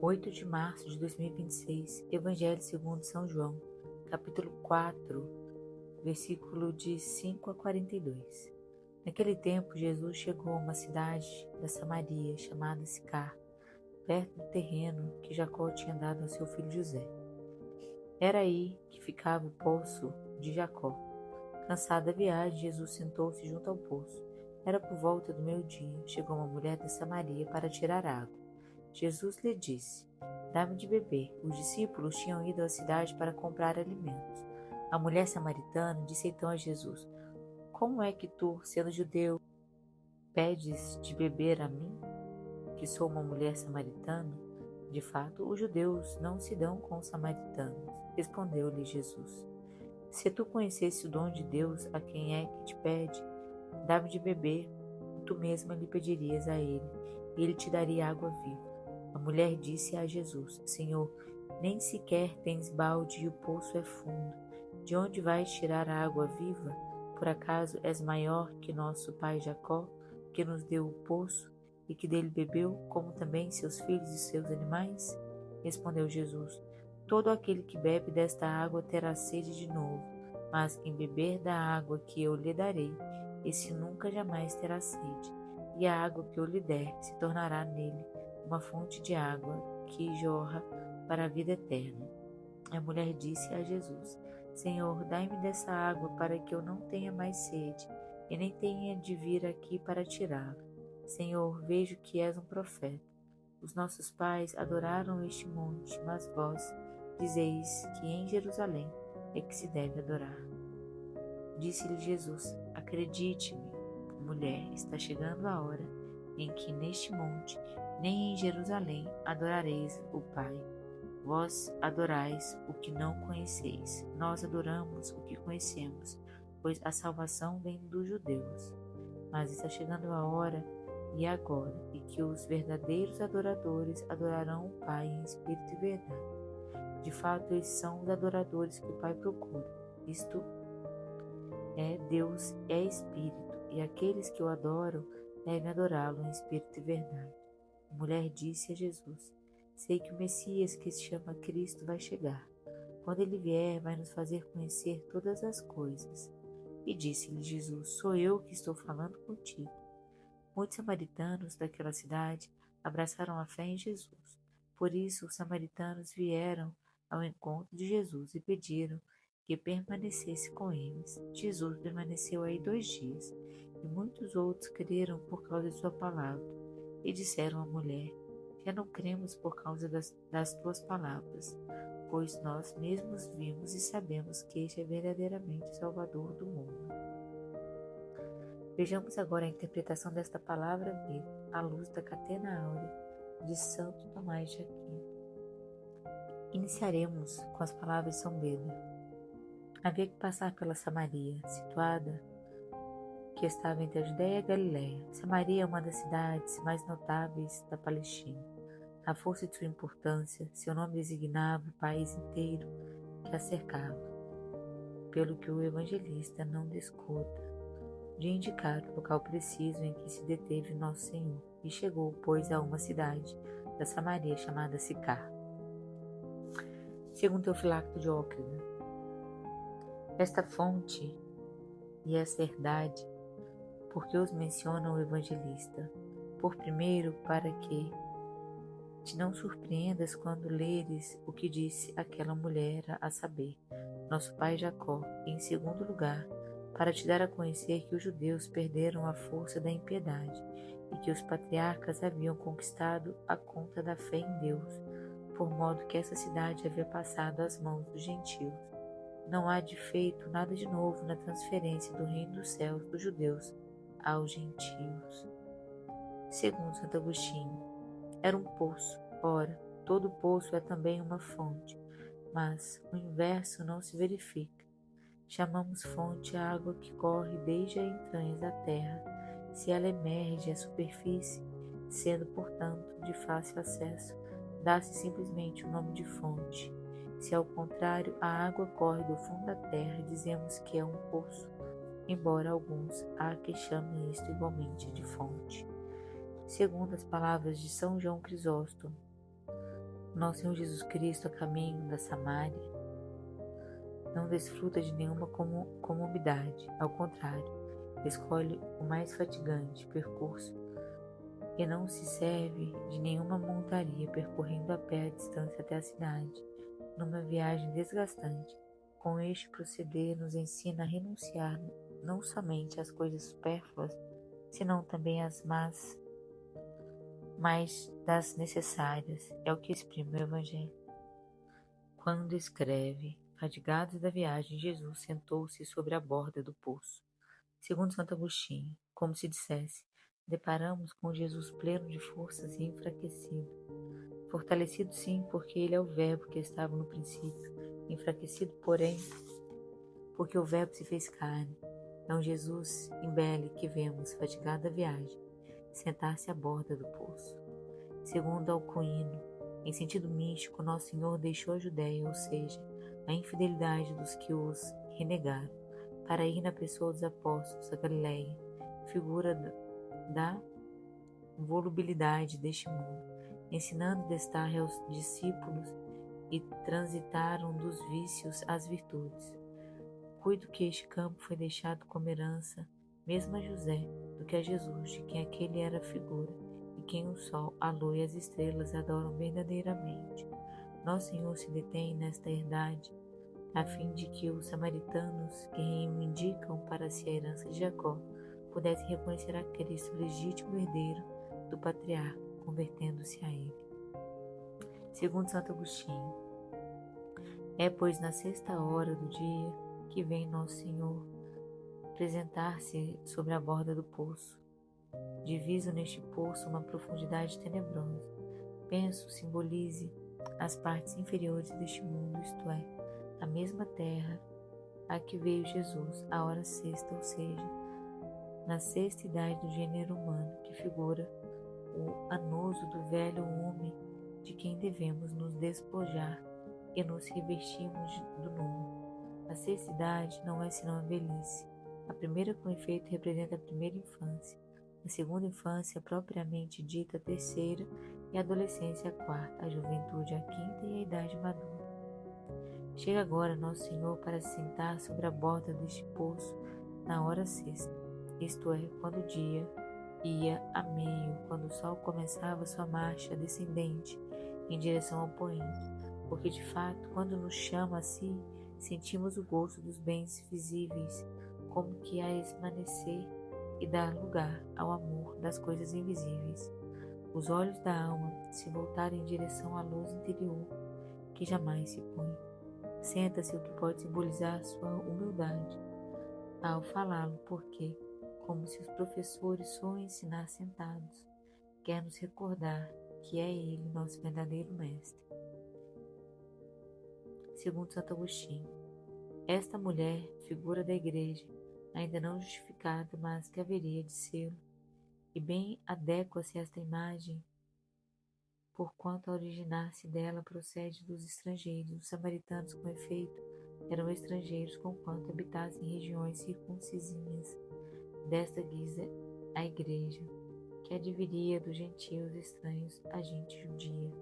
8 de março de 2026, Evangelho segundo São João, capítulo 4, versículo de 5 a 42. Naquele tempo, Jesus chegou a uma cidade da Samaria chamada Sicar, perto do terreno que Jacó tinha dado ao seu filho José. Era aí que ficava o poço de Jacó. Cansado da viagem, Jesus sentou-se junto ao poço. Era por volta do meio-dia. Chegou uma mulher da Samaria para tirar água. Jesus lhe disse: "Dá-me de beber." Os discípulos tinham ido à cidade para comprar alimentos. A mulher samaritana disse então a Jesus: "Como é que tu, sendo judeu, pedes de beber a mim, que sou uma mulher samaritana? De fato, os judeus não se dão com os samaritanos." Respondeu-lhe Jesus: "Se tu conhecesse o dom de Deus, a quem é que te pede, dá-me de beber, tu mesma lhe pedirias a ele, e ele te daria água viva." A mulher disse a Jesus: "Senhor, nem sequer tens balde e o poço é fundo. De onde vais tirar a água viva? Por acaso és maior que nosso pai Jacó, que nos deu o poço e que dele bebeu, como também seus filhos e seus animais?" Respondeu Jesus: "Todo aquele que bebe desta água terá sede de novo, mas quem beber da água que eu lhe darei, esse nunca jamais terá sede, e a água que eu lhe der se tornará nele uma fonte de água que jorra para a vida eterna." A mulher disse a Jesus: "Senhor, dai-me dessa água para que eu não tenha mais sede e nem tenha de vir aqui para tirá-la. Senhor, vejo que és um profeta. Os nossos pais adoraram este monte, mas vós dizeis que em Jerusalém é que se deve adorar." Disse-lhe Jesus: "Acredite-me, mulher, está chegando a hora em que neste monte, nem em Jerusalém, adorareis o Pai. Vós adorais o que não conheceis. Nós adoramos o que conhecemos, pois a salvação vem dos judeus. Mas está chegando a hora, e agora, em que os verdadeiros adoradores adorarão o Pai em espírito e verdade. De fato, esses são os adoradores que o Pai procura. Isto é, Deus é espírito, e aqueles que o adoram devem adorá-lo em espírito e verdade." A mulher disse a Jesus: "Sei que o Messias, que se chama Cristo, vai chegar. Quando ele vier, vai nos fazer conhecer todas as coisas." E disse-lhe Jesus: "Sou eu que estou falando contigo." Muitos samaritanos daquela cidade abraçaram a fé em Jesus. Por isso, os samaritanos vieram ao encontro de Jesus e pediram que permanecesse com eles. Jesus permaneceu aí 2 dias, e muitos outros creram por causa de sua palavra. E disseram à mulher: "Já não cremos por causa das tuas palavras, pois nós mesmos vimos e sabemos que este é verdadeiramente o Salvador do mundo." Vejamos agora a interpretação desta palavra viva, à luz da Catena Áurea de Santo Tomás de Aquino. Iniciaremos com as palavras de São Beda. Havia que passar pela Samaria, situada que estava entre a Judéia e a Galiléia. Samaria é uma das cidades mais notáveis da Palestina. À força de sua importância, seu nome designava o país inteiro que a cercava, pelo que o evangelista não descuida de indicar o local preciso em que se deteve Nosso Senhor, e chegou, pois, a uma cidade da Samaria chamada Sicar. Segundo Teofilacto de Ockham, esta fonte e essa herdade, porque os menciona o evangelista? Por primeiro, para que te não surpreendas quando leres o que disse aquela mulher, a saber, nosso pai Jacó, e em segundo lugar, para te dar a conhecer que os judeus perderam a força da impiedade e que os patriarcas haviam conquistado a conta da fé em Deus, por modo que essa cidade havia passado às mãos dos gentios. Não há de feito nada de novo na transferência do reino dos céus dos judeus aos gentios. Segundo Santo Agostinho, era um poço. Ora, todo poço é também uma fonte, mas o inverso não se verifica. Chamamos fonte a água que corre desde as entranhas da terra, se ela emerge à superfície, sendo, portanto, de fácil acesso, dá-se simplesmente o nome de fonte. Se, ao contrário, a água corre do fundo da terra, dizemos que é um poço, embora alguns há que chamem isto igualmente de fonte. Segundo as palavras de São João Crisóstomo, Nosso Senhor Jesus Cristo, a caminho da Samária, não desfruta de nenhuma comodidade. Ao contrário, escolhe o mais fatigante percurso e não se serve de nenhuma montaria, percorrendo a pé a distância até a cidade, numa viagem desgastante. Com este proceder, nos ensina a renunciar não somente às coisas supérfluas, senão também às mais das necessárias. É o que exprime o Evangelho. Quando escreve, fatigados da viagem, Jesus sentou-se sobre a borda do poço. Segundo Santo Agostinho, como se dissesse, deparamos com Jesus pleno de forças e enfraquecido. Fortalecido sim, porque ele é o Verbo que estava no princípio. Enfraquecido, porém, porque o Verbo se fez carne. É um Jesus embele que vemos, fatigado da viagem, sentar-se à borda do poço. Segundo Alcuino, em sentido místico, Nosso Senhor deixou a Judéia, ou seja, a infidelidade dos que os renegaram, para ir na pessoa dos apóstolos a Galiléia, figura da volubilidade deste mundo, ensinando destar aos discípulos e transitaram dos vícios às virtudes. Cuido que este campo foi deixado como herança, mesmo a José, do que a Jesus, de quem aquele era figura, e quem o sol, a lua e as estrelas adoram verdadeiramente. Nosso Senhor se detém nesta herdade, a fim de que os samaritanos que reivindicam para si a herança de Jacó pudessem reconhecer a Cristo legítimo herdeiro do patriarca, convertendo-se a ele. Segundo Santo Agostinho, é pois na sexta hora do dia que vem Nosso Senhor apresentar-se sobre a borda do poço. Diviso neste poço uma profundidade tenebrosa. Penso simbolize as partes inferiores deste mundo, isto é, a mesma terra a que veio Jesus, a hora sexta, ou seja, na sexta idade do gênero humano, que figura o anoso do velho homem de quem devemos nos despojar e nos revestirmos do novo. A sexta idade não é senão a velhice. A primeira, com efeito, representa a primeira infância. A segunda infância, propriamente dita, a terceira, e a adolescência, a quarta, a juventude, a quinta e a idade madura. Chega agora Nosso Senhor para se sentar sobre a borda deste poço na hora sexta, isto é, quando o dia ia a meio, quando o sol começava sua marcha descendente em direção ao poente, porque de fato, quando nos chama a si, sentimos o gosto dos bens visíveis, como que a esmanecer e dar lugar ao amor das coisas invisíveis. Os olhos da alma se voltarem em direção à luz interior, que jamais se põe. Senta-se o que pode simbolizar sua humildade ao falá-lo, porque, como se os professores for ensinar sentados, quer nos recordar que é ele nosso verdadeiro mestre. Segundo Santo Agostinho, esta mulher, figura da igreja, ainda não justificada, mas que haveria de ser, e bem adequa-se a esta imagem, porquanto a originar-se dela procede dos estrangeiros. Os samaritanos, com efeito, eram estrangeiros, conquanto habitassem em regiões circuncisinhas. Desta guisa, a igreja, que a dividia dos gentios estranhos a gente judia.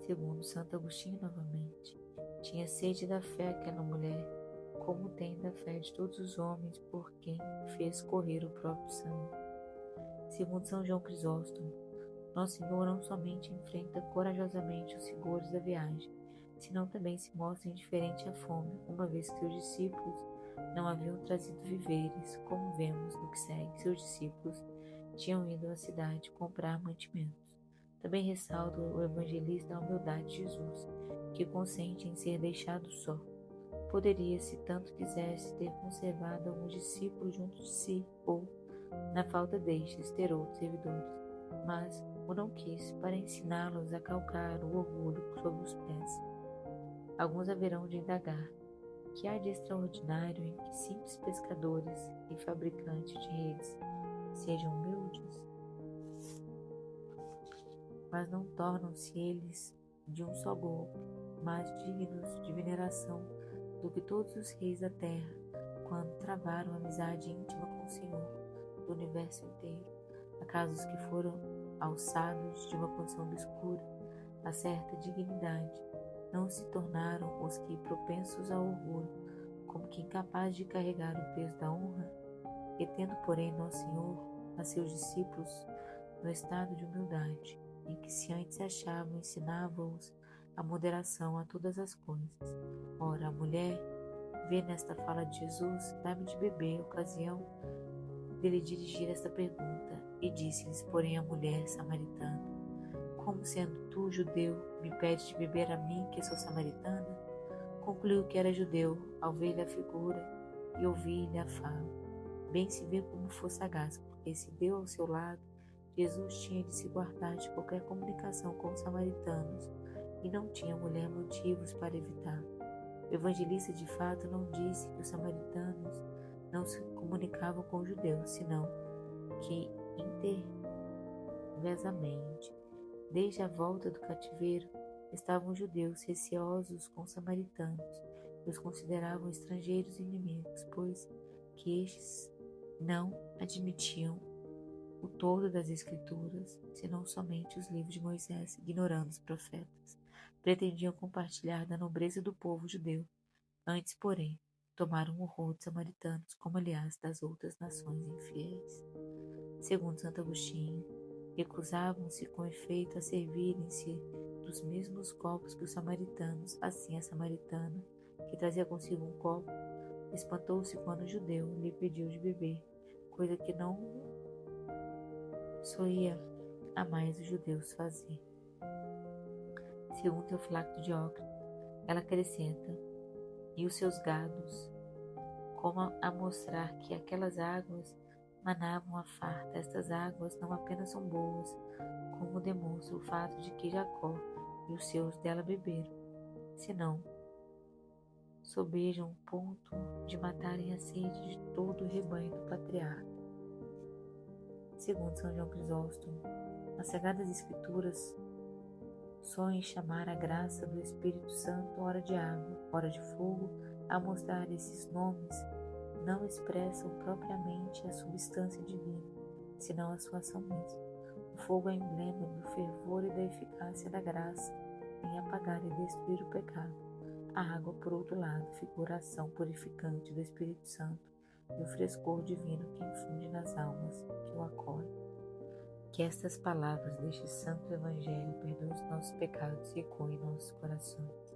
Segundo Santo Agostinho, novamente, tinha sede da fé aquela mulher, como tem da fé de todos os homens por quem fez correr o próprio sangue. Segundo São João Crisóstomo, Nosso Senhor não somente enfrenta corajosamente os rigores da viagem, senão também se mostra indiferente à fome, uma vez que seus discípulos não haviam trazido víveres, como vemos no que segue. Seus discípulos tinham ido à cidade comprar mantimentos. Também ressalta o evangelista a humildade de Jesus, que consente em ser deixado só. Poderia, se tanto quisesse, ter conservado alguns discípulos junto de si, ou, na falta destes, ter outros servidores, mas o não quis, para ensiná-los a calcar o orgulho sobre os pés. Alguns haverão de indagar: que há de extraordinário em que simples pescadores e fabricantes de redes sejam humildes? Mas não tornam-se eles de um só golpe, mais dignos de veneração do que todos os reis da terra, quando travaram amizade íntima com o Senhor do universo inteiro. Acaso os que foram alçados de uma condição obscura a certa dignidade, não se tornaram os que propensos ao orgulho, como que incapazes de carregar o peso da honra, e tendo, porém, Nosso Senhor a seus discípulos no estado de humildade, em que se antes achavam, ensinava-os a moderação a todas as coisas. Ora, a mulher vê nesta fala de Jesus, dá-me de beber, ocasião dele dirigir esta pergunta, e disse-lhes, porém, a mulher samaritana: como sendo tu, judeu, me pedes de beber a mim, que sou samaritana? Concluiu que era judeu, ao ver-lhe a figura e ouvir-lhe a fala. Bem se vê como foi sagaz, porque se deu ao seu lado, Jesus tinha de se guardar de qualquer comunicação com os samaritanos, e não tinha a mulher motivos para evitar. O evangelista de fato não disse que os samaritanos não se comunicavam com os judeus, senão que intervesamente, desde a volta do cativeiro, estavam os judeus receosos com os samaritanos e os consideravam estrangeiros e inimigos, pois que estes não admitiam o todo das Escrituras, senão somente os livros de Moisés, ignorando os profetas. Pretendiam compartilhar da nobreza do povo judeu. Antes, porém, tomaram o horror dos samaritanos, como aliás das outras nações infiéis. Segundo Santo Agostinho, recusavam-se com efeito a servirem-se dos mesmos copos que os samaritanos. Assim a samaritana, que trazia consigo um copo, espantou-se quando o judeu lhe pediu de beber, coisa que não soía a mais os judeus fazer. Segundo Teofilacto Diócrito, ela acrescenta: e os seus gados, como a mostrar que aquelas águas manavam a farta. Estas águas não apenas são boas, como demonstra o fato de que Jacó e os seus dela beberam, senão sobejam o ponto de matarem a sede de todo o rebanho do patriarca. Segundo São João Crisóstomo, as Sagradas Escrituras só em chamar a graça do Espírito Santo, hora de água, hora de fogo, a mostrar esses nomes, não expressam propriamente a substância divina, senão a sua ação mesma. O fogo é emblema do fervor e da eficácia da graça em apagar e destruir o pecado. A água, por outro lado, figura a ação purificante do Espírito Santo e o frescor divino que infunde nas almas que o acolhem. Que estas palavras deste santo Evangelho perdoem os nossos pecados e ecoem em nossos corações.